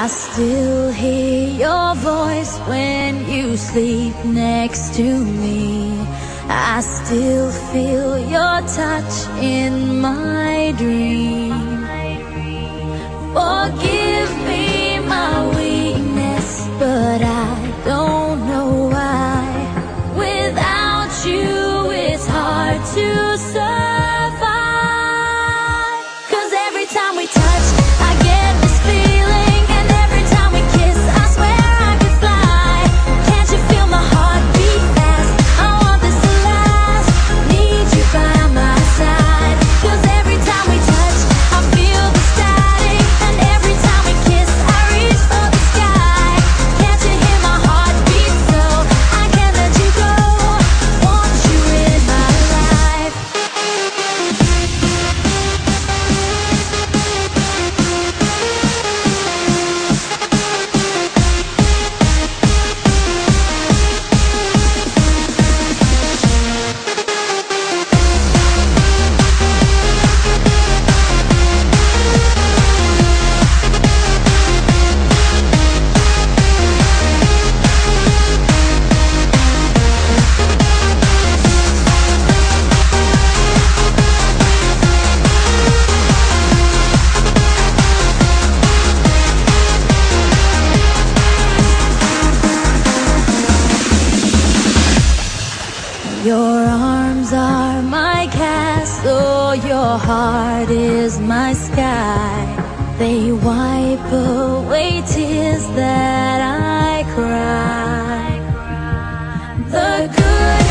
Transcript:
I still hear your voice when you sleep next to me. I still feel your touch in my dream. Forgive me my weakness, but I don't know why. Without you, it's hard to survive. 'Cause every time we touch, I get this feeling, and every time we kiss, I swear I could fly. Can't you feel my heart beat fast? I want this to last. Need you by my side. 'Cause every time we touch, I feel the static, and every time we kiss, I reach for the sky. Can't you hear my heart beat? So I can't let you go. Want you in my life. Your arms are my castle, your heart is my sky. They wipe away tears that I cry. The good